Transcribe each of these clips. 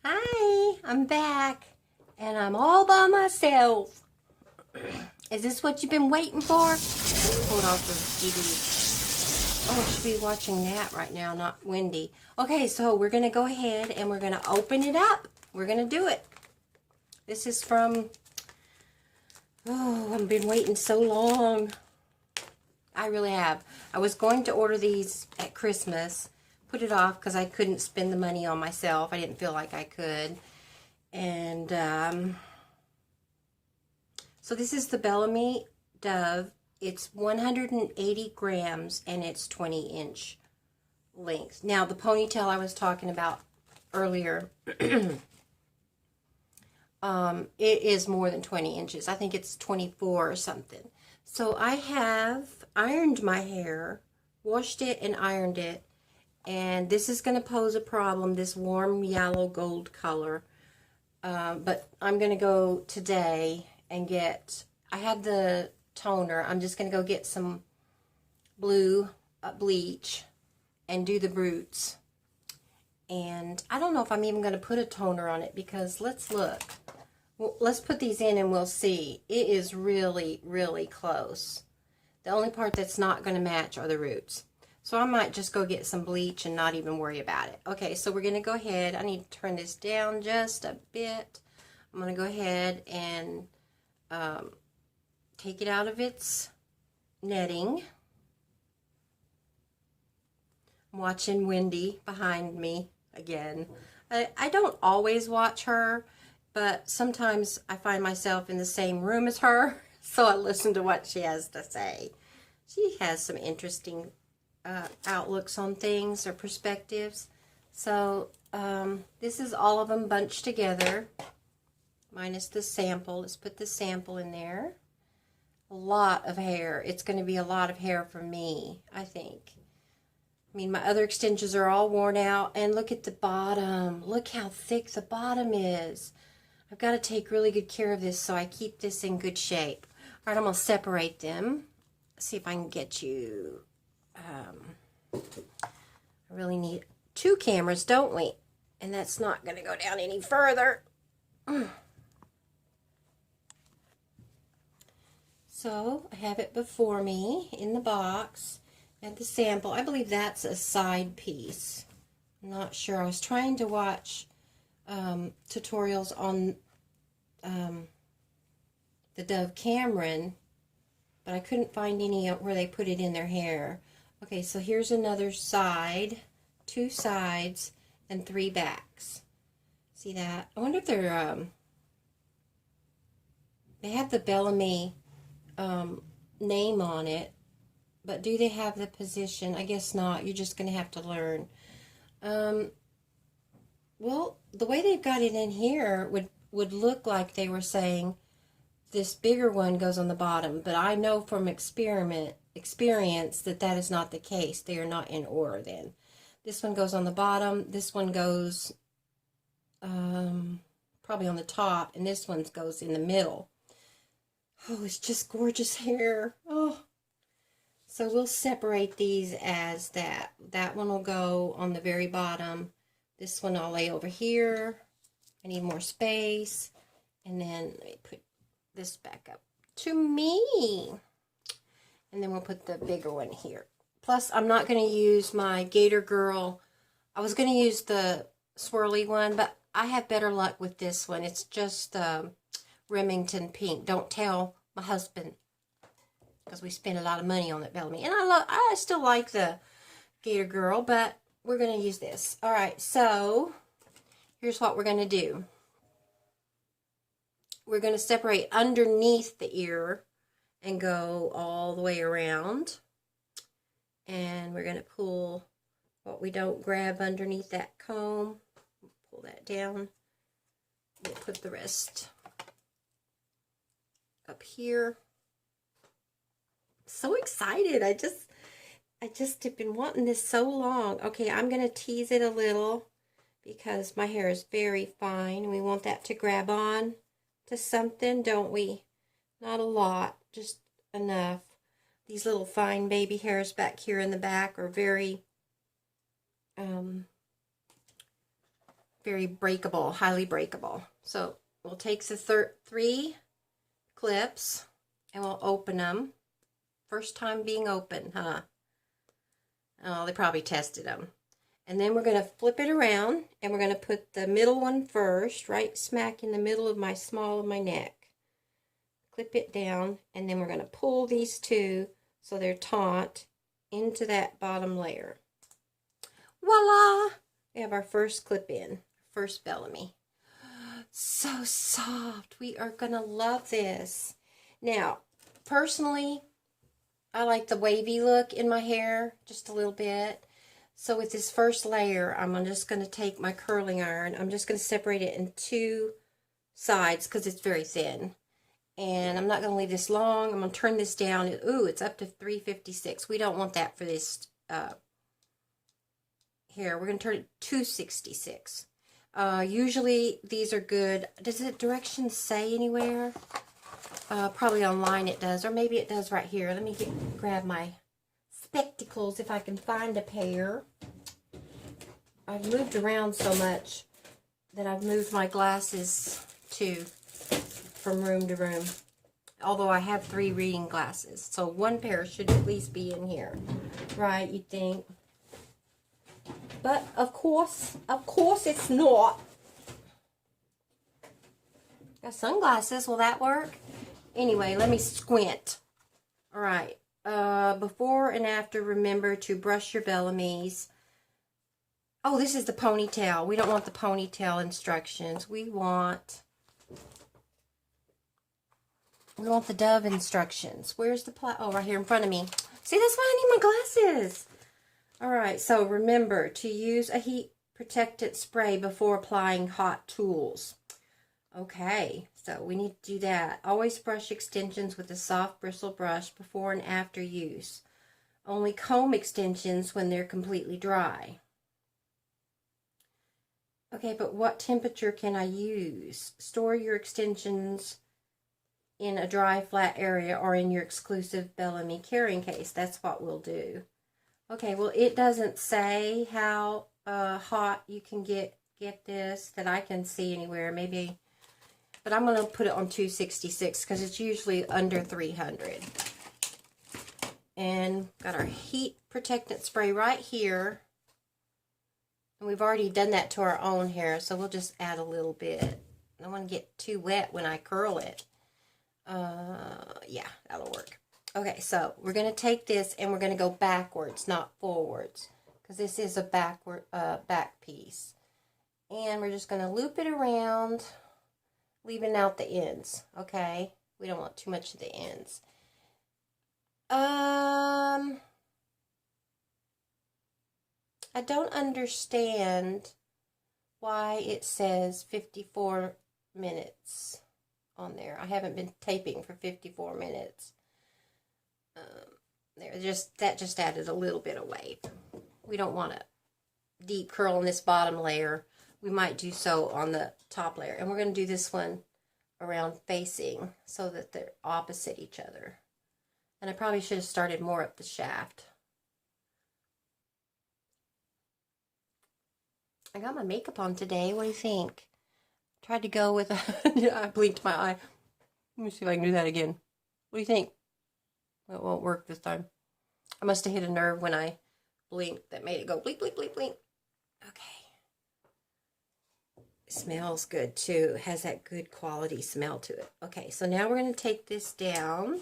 Hi, I'm back, and I'm all by myself. Is this what you've been waiting for? Hold on for TV. Oh, I should be watching that right now, not Wendy. Okay, so we're going to go ahead and we're going to open it up. We're going to do it. This is from, oh, I've been waiting so long. I really have. I was going to order these at Christmas, put it off because I couldn't spend the money on myself. I didn't feel like I could. And so this is the Bellami Dove. It's 180 grams and it's 20-inch length. Now the ponytail I was talking about earlier, it is more than 20 inches. I think it's 24 or something. So I have ironed my hair, washed it and ironed it. And this is going to pose a problem, this warm yellow gold color. But I'm going to go today and get, I have the toner. I'm just going to go get some blue bleach and do the roots. And I don't know if I'm even going to put a toner on it because let's look. Well, let's put these in and we'll see. It is really, really close. The only part that's not going to match are the roots. So I might just go get some bleach and not even worry about it. Okay, so we're going to go ahead. I need to turn this down just a bit. I'm going to go ahead and take it out of its netting. I'm watching Wendy behind me again. I don't always watch her, but sometimes I find myself in the same room as her, so I listen to what she has to say. She has some interesting outlooks on things or perspectives. So this is all of them bunched together, minus the sample. Let's put the sample in there. A lot of hair. It's going to be a lot of hair for me, I think. I mean, my other extensions are all worn out, and look at the bottom. Look how thick the bottom is. I've got to take really good care of this so I keep this in good shape. All right, I'm going to separate them. See if I can get you. I really need 2 cameras, don't we? And that's not going to go down any further. So I have it before me in the box. And the sample, I believe that's a side piece. I'm not sure. I was trying to watch tutorials on the Dove Cameron, but I couldn't find any where they put it in their hair. Okay, so here's another side, 2 sides, and 3 backs. See that? I wonder if they're, they have the Bellami name on it, but do they have the position? I guess not. You're just going to have to learn. Well, the way they've got it in here would look like they were saying this bigger one goes on the bottom, but I know from experience that that is not the case. They are not in order then. This one goes on the bottom, this one goes probably on the top, and this one goes in the middle. Oh, it's just gorgeous hair. Oh. So we'll separate these as that. That one will go on the very bottom. This one I'll lay over here. I need more space. And then let me put this back up to me. And then we'll put the bigger one here. Plus, I'm not going to use my Gator Girl. I was going to use the swirly one, but I have better luck with this one. It's just Remington Pink. Don't tell my husband, because we spend a lot of money on that Bellamy. And I still like the Gator Girl, but we're going to use this. All right, so here's what we're going to do. We're going to separate underneath the ear and go all the way around. And we're going to pull what we don't grab underneath that comb. Pull that down. We'll put the rest up here. So excited. I just have been wanting this so long. Okay, I'm going to tease it a little because my hair is very fine. We want that to grab on to something, don't we? Not a lot, just enough. These little fine baby hairs back here in the back are very very breakable, highly breakable. So we'll take the 3 clips and we'll open them. First time being open, huh? Oh, they probably tested them. And then we're going to flip it around and we're going to put the middle one first, right smack in the middle of my small of my neck. Clip it down, and then we're going to pull these two so they're taut into that bottom layer. Voila! We have our first clip in, first Bellami. So soft. We are going to love this. Now, personally, I like the wavy look in my hair just a little bit. So with this first layer, I'm just going to take my curling iron. I'm just going to separate it in 2 sides because it's very thin. And I'm not going to leave this long. I'm going to turn this down. Ooh, it's up to 356. We don't want that for this here. We're going to turn it to 266. Usually these are good. Does the directions say anywhere? Probably online it does. Or maybe it does right here. Let me grab my spectacles if I can find a pair. I've moved around so much that I've moved my glasses too. From room to room, although I have 3 reading glasses, so 1 pair should at least be in here, right? You think? But of course it's not. Got sunglasses. Will that work? Anyway, let me squint. All right. Before and after, remember to brush your Bellamis. Oh, this is the ponytail. We don't want the ponytail instructions. We want the dove instructions. Where's the oh, right here in front of me. See, that's why I need my glasses. All right, so remember to use a heat protectant spray before applying hot tools. Okay, so we need to do that. Always brush extensions with a soft bristle brush before and after use. Only comb extensions when they're completely dry. Okay, but what temperature can I use? Store your extensions in a dry, flat area or in your exclusive Bellami carrying case. That's what we'll do. Okay, well, it doesn't say how hot you can get this that I can see anywhere. Maybe, but I'm going to put it on 266 because it's usually under 300. And got our heat protectant spray right here. And we've already done that to our own hair, so we'll just add a little bit. I don't want to get too wet when I curl it. Yeah, that'll work. Okay, so we're going to take this and we're going to go backwards, not forwards, because this is a back piece. And we're just going to loop it around, leaving out the ends, okay? We don't want too much of the ends. I don't understand why it says 54 minutes on there. I haven't been taping for 54 minutes. That just added a little bit of weight. We don't want a deep curl on this bottom layer. We might do so on the top layer. And we're going to do this one around facing so that they're opposite each other. And I probably should have started more up the shaft. I got my makeup on today. What do you think? Tried to go with I blinked my eye. Let me see if I can do that again. What do you think? It won't work this time. I must have hit a nerve when I blinked that made it go blink, blink, blink, blink. Okay. It smells good too. It has that good quality smell to it. Okay, so now we're going to take this down.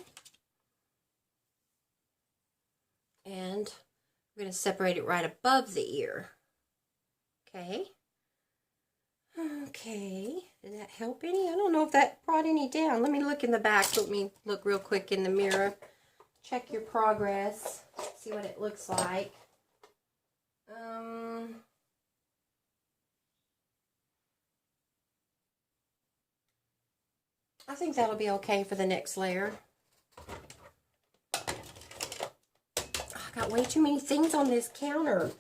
And we're going to separate it right above the ear. Okay. Okay. Did that help any? I don't know if that brought any down. Let me look in the back. Let me look real quick in the mirror. Check your progress. See what it looks like. I think that'll be okay for the next layer. Oh, I got way too many things on this counter.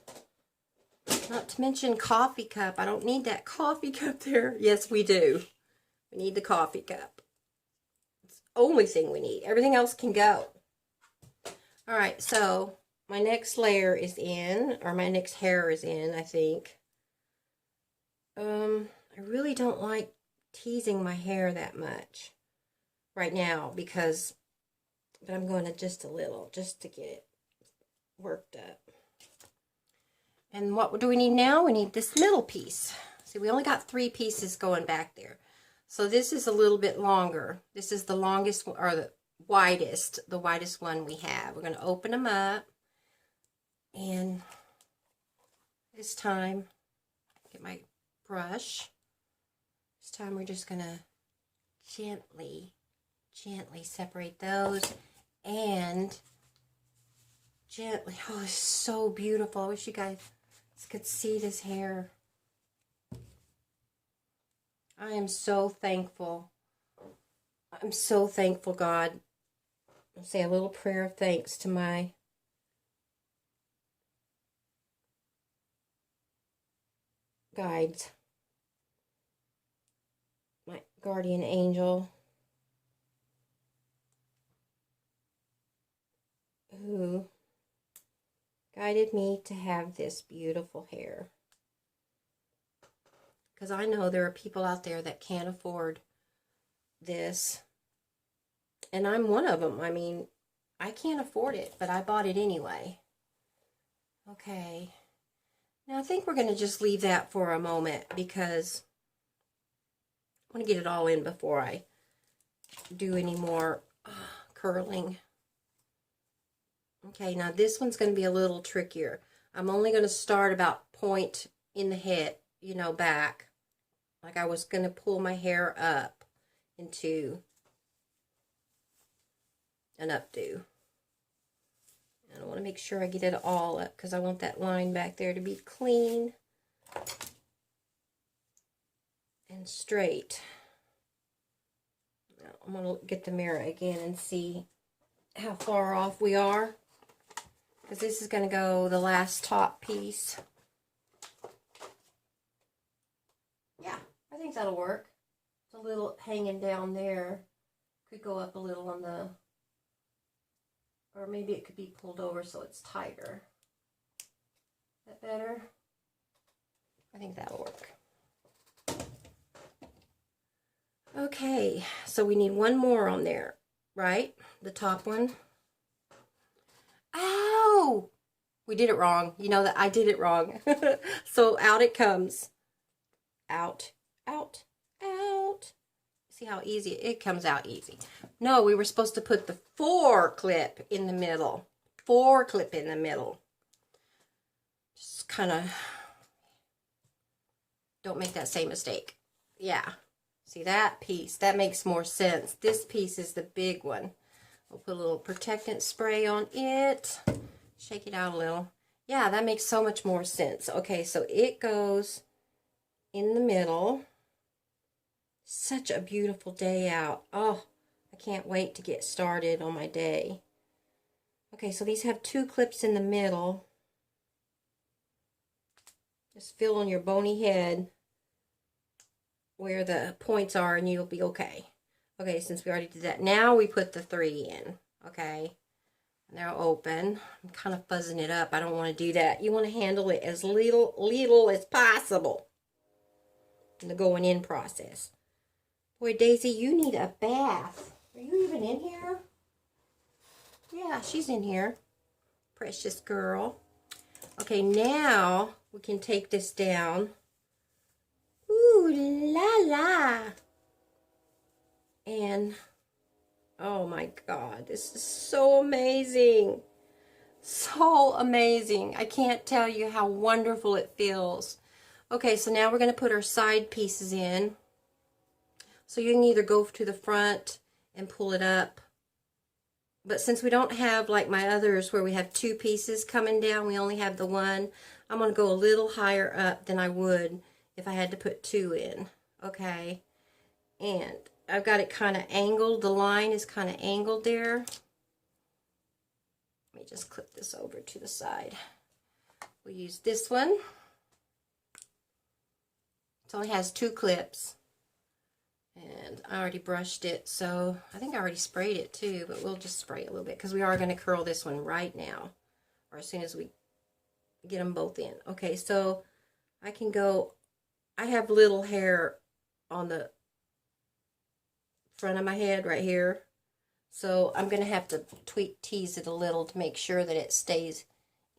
Not to mention coffee cup. I don't need that coffee cup there. Yes, we do. We need the coffee cup. It's the only thing we need. Everything else can go. All right, so my next layer is in, or my next hair is in, I think. I really don't like teasing my hair that much right now but I'm going to just a little, just to get it worked up. And what do we need now? We need this middle piece. See, we only got 3 pieces going back there. So this is a little bit longer. This is the longest, or the widest one we have. We're going to open them up. And this time, get my brush. This time we're just going to gently separate those. And gently, oh, it's so beautiful. I wish you guys could see this hair. I am so thankful. I'm so thankful, God. I'll say a little prayer of thanks to my guides, my guardian angel, who guided me to have this beautiful hair. Because I know there are people out there that can't afford this. And I'm one of them. I mean, I can't afford it, but I bought it anyway. Okay. Now I think we're going to just leave that for a moment because I want to get it all in before I do any more curling. Okay, now this one's going to be a little trickier. I'm only going to start about point in the head, you know, back. Like I was going to pull my hair up into an updo. And I want to make sure I get it all up because I want that line back there to be clean and straight. Now I'm going to get the mirror again and see how far off we are. Because this is going to go the last top piece. Yeah, I think that'll work. It's a little hanging down there. Could go up a little on the, or maybe it could be pulled over so it's tighter. Is that better? I think that'll work. Okay, so we need one more on there, right? The top one. Ow! We did it wrong. You know that I did it wrong. So out it comes. Out, out, out. See how easy it comes out easy. No, we were supposed to put the 4 clip in the middle. 4 clip in the middle. Just kind of don't make that same mistake. Yeah. See that piece? That makes more sense. This piece is the big one. We'll put a little protectant spray on it. Shake it out a little. Yeah, that makes so much more sense. Okay, so it goes in the middle. Such a beautiful day out. Oh, I can't wait to get started on my day. Okay, so these have 2 clips in the middle. Just fill in your bony head where the points are and you'll be okay. Okay, since we already did that, now we put the 3 in, okay? Now open. I'm kind of fuzzing it up. I don't want to do that. You want to handle it as little as possible in the going in process. Boy, Daisy, you need a bath. Are you even in here? Yeah, she's in here. Precious girl. Okay, now we can take this down. Ooh, la la. And, oh my God, this is so amazing. So amazing. I can't tell you how wonderful it feels. Okay, so now we're going to put our side pieces in. So you can either go to the front and pull it up. But since we don't have like my others where we have 2 pieces coming down, we only have the 1. I'm going to go a little higher up than I would if I had to put 2 in. Okay. And I've got it kind of angled. The line is kind of angled there. Let me just clip this over to the side. We'll use this one. It only has 2 clips. And I already brushed it, so I think I already sprayed it too, but we'll just spray a little bit because we are going to curl this one right now, or as soon as we get them both in. Okay, so I can go I have little hair on the front of my head right here. So I'm going to have to tease it a little to make sure that it stays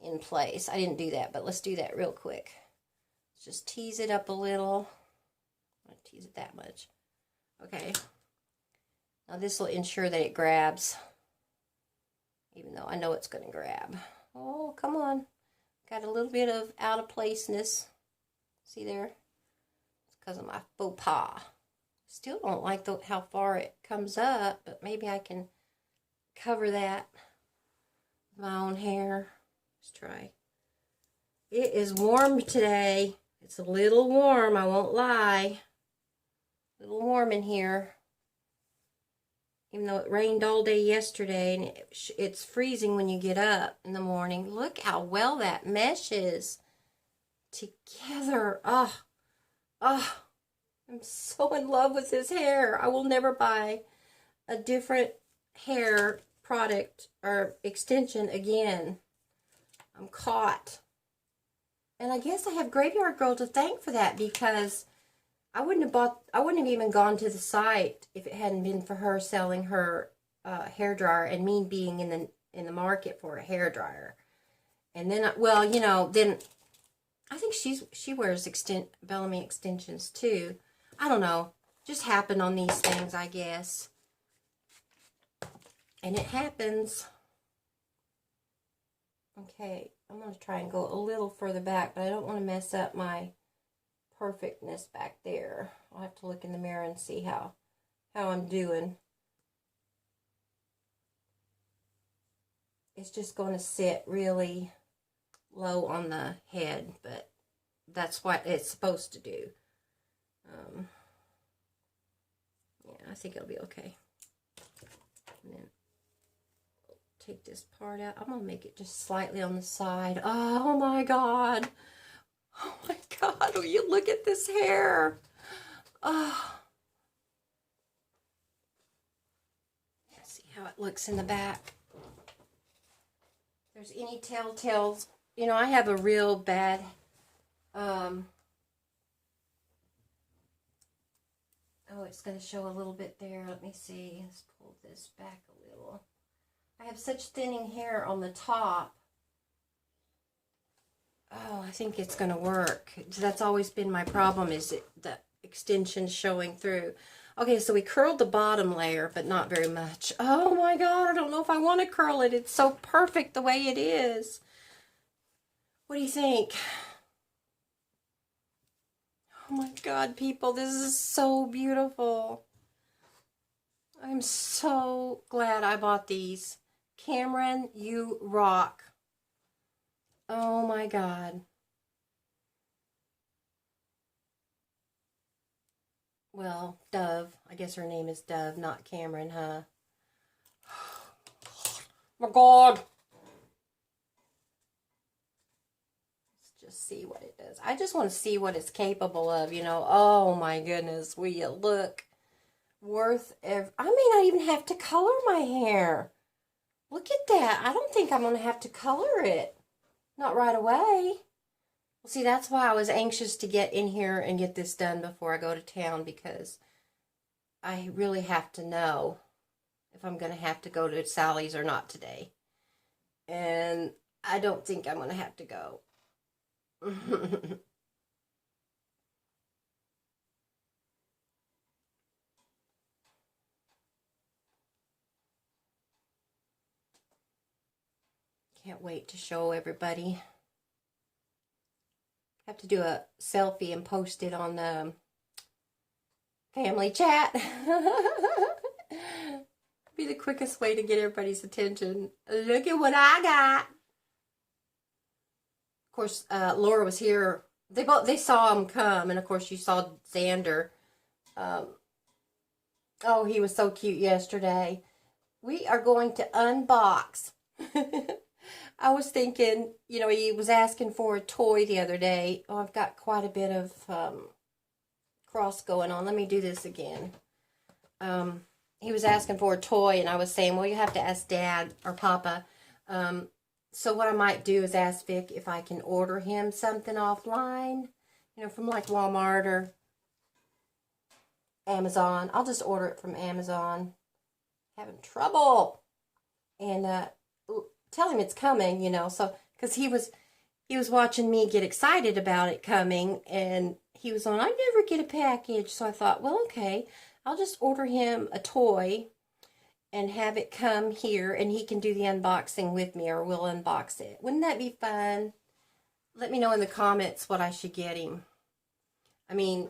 in place. I didn't do that, but let's do that real quick. Let's just tease it up a little. I'm going to tease it that much. Okay. Now this will ensure that it grabs, even though I know it's going to grab. Oh, come on. Got a little bit of out of placeness. See there? It's because of my faux pas. Still don't like how far it comes up, but maybe I can cover that with my own hair. Let's try. It is warm today. It's a little warm, I won't lie. A little warm in here. Even though it rained all day yesterday, and it's freezing when you get up in the morning. Look how well that meshes together. Oh, oh. I'm so in love with his hair. I will never buy a different hair product or extension again. I'm caught. And I guess I have Graveyard Girl to thank for that, because I wouldn't have even gone to the site if it hadn't been for her selling her hair dryer and me being in the market for a hair dryer. And then, well, you know, then I think she wears Bellami extensions too. I don't know. Just happened on these things, I guess. And it happens. Okay, I'm going to try and go a little further back, but I don't want to mess up my perfectness back there. I'll have to look in the mirror and see how I'm doing. It's just going to sit really low on the head, but that's what it's supposed to do. Yeah, I think it'll be okay. And then take this part out. I'm going to make it just slightly on the side. Oh my God. Oh my God. Will you look at this hair? Oh. Let's see how it looks in the back. If there's any telltales. You know, I have a real bad oh, it's going to show a little bit there. Let me see. Let's pull this back a little. I have such thinning hair on the top. Oh, I think it's going to work. That's always been my problem, is the extension showing through. Okay, so we curled the bottom layer, but not very much. Oh my God, I don't know if I want to curl it. It's so perfect the way it is. What do you think? Oh my God, people, this is so beautiful. I'm so glad I bought these. Cameron, you rock. Oh my God. Well, Dove. I guess her name is Dove, not Cameron, huh? Oh my God. Just see what it does. I just want to see what it's capable of, you know. Oh my goodness, will you look? I may not even have to color my hair. Look at that. I don't think I'm going to have to color it. Not right away. Well, see, that's why I was anxious to get in here and get this done before I go to town, because I really have to know if I'm going to have to go to Sally's or not today. And I don't think I'm going to have to go. Can't wait to show everybody. Have to do a selfie and post it on the family chat. Be the quickest way to get everybody's attention. Look at what I got. Of course, Laura was here. They saw him come, and of course you saw Xander. Oh, he was so cute yesterday. We are going to unbox. I was thinking, you know, he was asking for a toy the other day. Oh, I've got quite a bit of cross going on. Let me do this again. He was asking for a toy, and I was saying, well, you have to ask Dad or Papa. So what I might do is ask Vic if I can order him something offline, You know, from like Walmart or Amazon. I'll just order it from Amazon. Having trouble. And tell him it's coming, you know, so, because he was watching me get excited about it coming, and he was on, I never get a package, so I thought, well, okay, I'll just order him a toy and have it come here, and he can do the unboxing with me, or we'll unbox it. Wouldn't that be fun? Let me know in the comments what I should get him. I mean,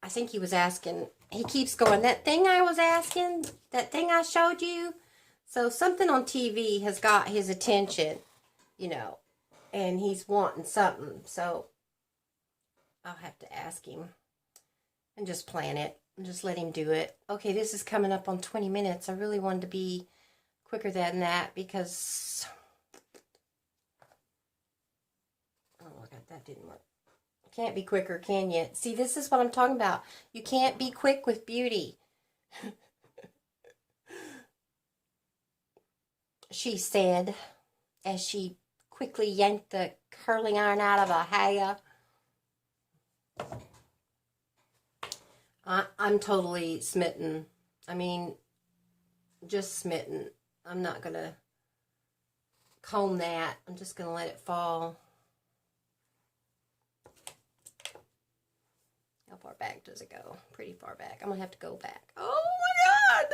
I think he was asking, he keeps going, that thing I was asking, that thing I showed you. So something on TV has got his attention, you know, and he's wanting something. So I'll have to ask him and just plan it and just let him do it. Okay, this is coming up on 20 minutes. I really wanted to be quicker than that because, oh my God, that didn't work. Can't be quicker, can you? See, this is what I'm talking about. You can't be quick with beauty. She said, as she quickly yanked the curling iron out of her hair. I'm totally smitten. I mean, just smitten. I'm not going to comb that. I'm just going to let it fall. How far back does it go? Pretty far back. I'm going to have to go back. Oh my God!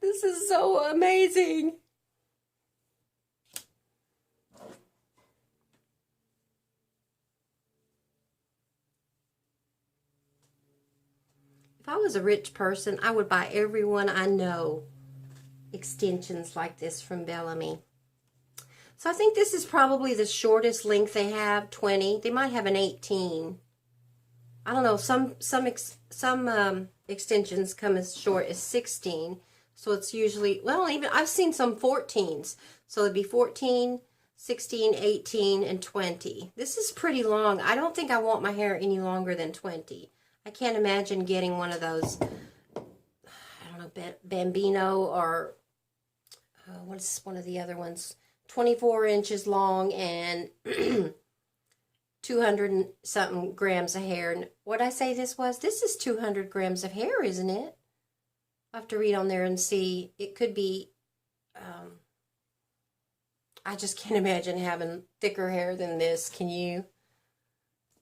This is so amazing. If I was a rich person, I would buy everyone I know extensions like this from Bellami. So I think this is probably the shortest length they have, 20. They might have an 18. I don't know, some extensions come as short as 16. So it's usually, well, even I've seen some 14s. So it'd be 14, 16, 18, and 20. This is pretty long. I don't think I want my hair any longer than 20. I can't imagine getting one of those, I don't know, Bambino or what's one of the other ones? 24 inches long and 200 and something grams of hair. And what I say this was? This is 200 grams of hair, isn't it? I have to read on there and see. It could be, I just can't imagine having thicker hair than this. Can you?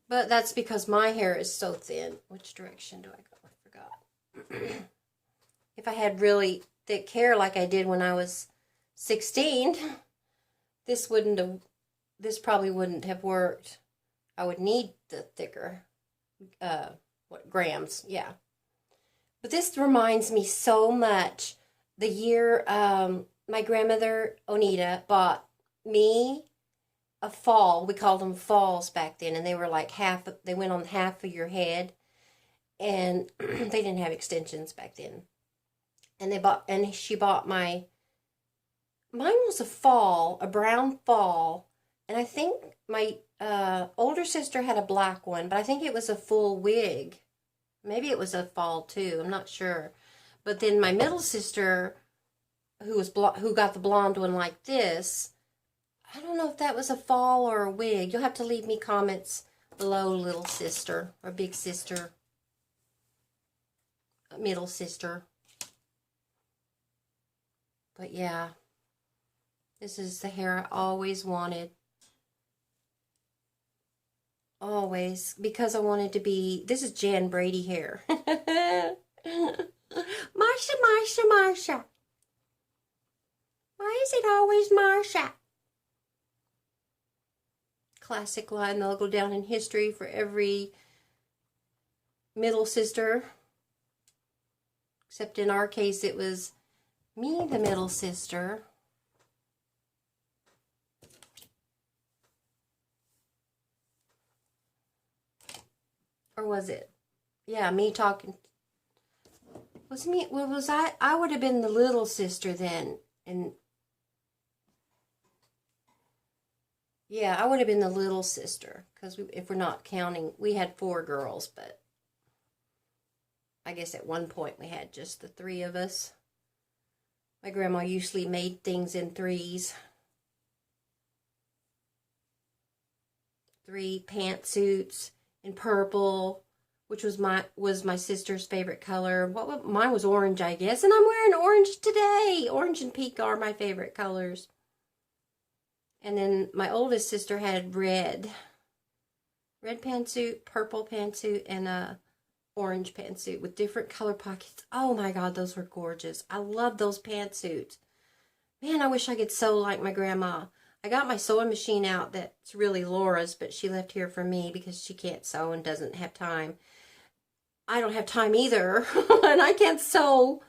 But that's because my hair is so thin. Which direction do I go? I forgot. If I had really thick hair like I did when I was 16, this probably wouldn't have worked. I would need the thicker, grams, yeah. But this reminds me so much. The year my grandmother, Onita, bought me a fall. We called them falls back then, and they were like they went on half of your head, and they didn't have extensions back then. And she bought mine was a fall, a brown fall, and I think my older sister had a black one, but I think it was a full wig. Maybe it was a fall too, I'm not sure. But then my middle sister, who got the blonde one like this, I don't know if that was a fall or a wig. You'll have to leave me comments below, little sister or big sister, middle sister. But yeah, this is the hair I always wanted. Always, because I wanted to be, this is Jan Brady hair. Marsha, Marsha, Marsha. Why is it always Marsha? Classic line that'll go down in history for every middle sister. Except in our case, it was me, the middle sister. Or was it? Yeah, me talking. Was me? Well, was I? I would have been the little sister then, and yeah, I would have been the little sister because if we're not counting, we had 4 girls, but I guess at one point we had just the 3 of us. My grandma usually made things in 3s. 3 pantsuits and purple, which was my sister's favorite color. Mine was orange, I guess, and I'm wearing orange today. Orange and pink are my favorite colors. And then my oldest sister had red pantsuit, purple pantsuit, and a orange pantsuit with different color pockets. Oh my God, those were gorgeous. I love those pantsuits. Man, I wish I could sew like my grandma. I got my sewing machine out that's really Laura's, but she left here for me because she can't sew and doesn't have time. I don't have time either, and I can't sew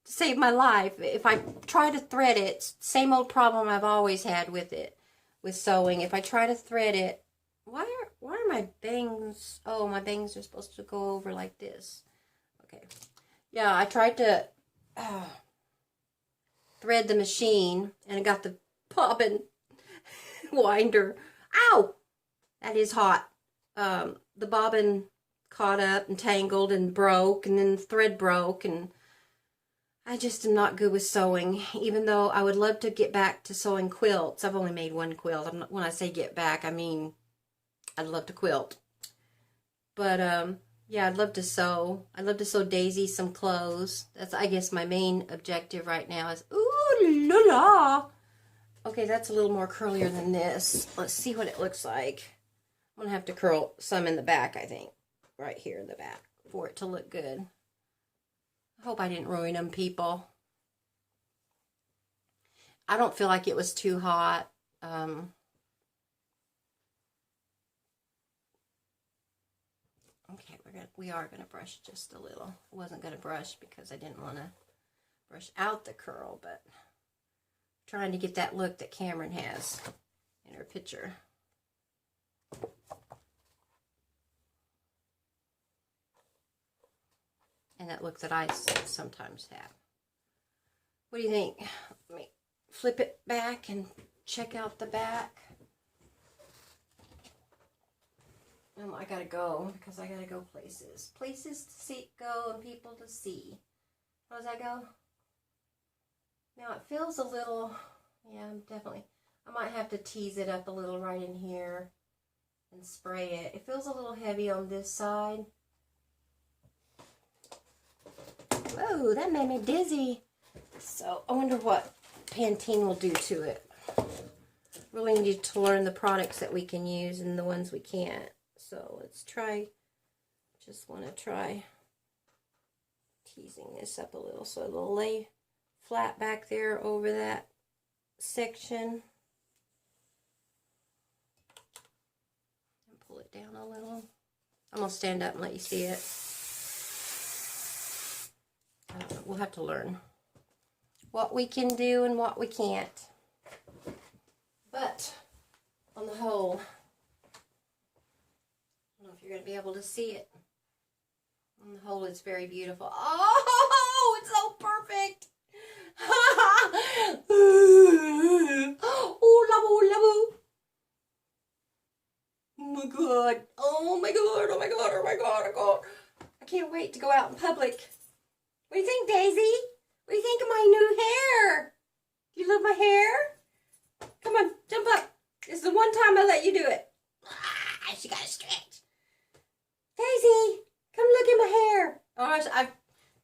to save my life. If I try to thread it, same old problem I've always had with it, with sewing. If I try to thread it, why are my bangs, oh, my bangs are supposed to go over like this. Okay. Yeah, I tried to thread the machine, and I got the bobbin winder. Ow! That is hot. The bobbin caught up and tangled and broke, and then the thread broke, and I just am not good with sewing, even though I would love to get back to sewing quilts. I've only made one quilt. When I say get back, I mean I'd love to quilt. But yeah, I'd love to sew. I'd love to sew Daisy some clothes. That's, I guess, my main objective right now is, ooh la la. Okay, that's a little more curlier than this. Let's see what it looks like. I'm gonna have to curl some in the back, I think. Right here in the back for it to look good. I hope I didn't ruin them, people. I don't feel like it was too hot. Okay, we are gonna brush just a little. I wasn't gonna brush because I didn't want to brush out the curl, but I'm trying to get that look that Cameron has in her picture. And that look that I sometimes have. What do you think? Let me flip it back and check out the back. I gotta go because I gotta go places. Places to see, go, and people to see. How does that go? Now it feels a little, yeah, definitely. I might have to tease it up a little right in here and spray it. It feels a little heavy on this side. Whoa, that made me dizzy. So I wonder what Pantene will do to it. Really need to learn the products that we can use and the ones we can't. So let's try, just want to try teasing this up a little so it'll lay flat back there over that section. And pull it down a little. I'm going to stand up and let you see it. We'll have to learn what we can do and what we can't. But on the whole, I don't know if you're going to be able to see it. On the whole, it's very beautiful. Oh, it's so perfect. Oh, love. Oh my God. Oh my God. Oh my God. Oh my God. Oh God. I can't wait to go out in public. What do you think, Daisy? What do you think of my new hair? Do you love my hair? Come on, jump up. This is the one time I let you do it. Ah, she got to stretch. Daisy, come look at my hair. Oh,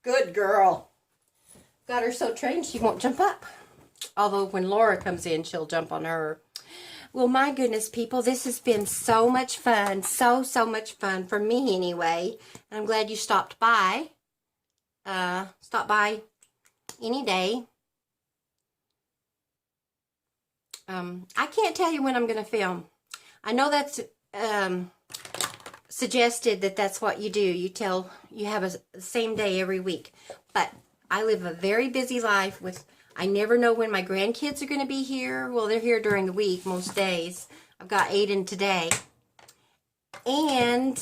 good girl. Got her so trained she won't jump up. Although when Laura comes in, she'll jump on her. Well, my goodness, people, this has been so much fun. So much fun for me anyway. And I'm glad you stopped by. Stop by any day. I can't tell you when I'm going to film. I know that's suggested that that's what you do. You have a same day every week. But I live a very busy life with, I never know when my grandkids are going to be here. Well, they're here during the week most days. I've got Aiden today. And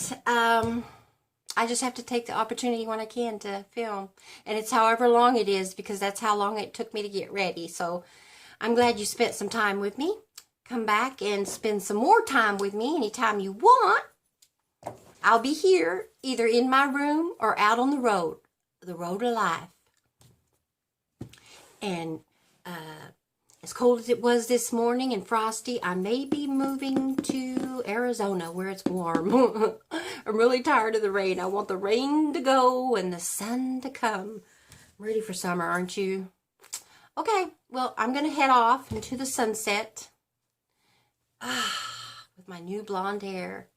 I just have to take the opportunity when I can to film. And it's however long it is, because that's how long it took me to get ready. So I'm glad you spent some time with me. Come back and spend some more time with me anytime you want. I'll be here either in my room or out on the road of life. And as cold as it was this morning and frosty, I may be moving to Arizona where it's warm. I'm really tired of the rain. I want the rain to go and the sun to come. I'm ready for summer, aren't you? Okay, well, I'm going to head off into the sunset. With my new blonde hair.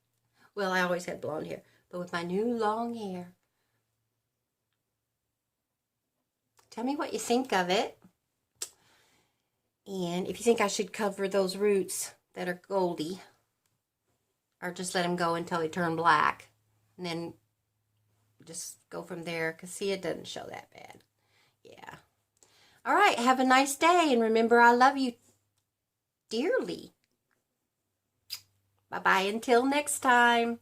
Well, I always had blonde hair, but with my new long hair. Tell me what you think of it. And if you think I should cover those roots that are goldy, or just let them go until they turn black, and then just go from there, because see, it doesn't show that bad. Yeah. All right, have a nice day, and remember, I love you dearly. Bye-bye until next time.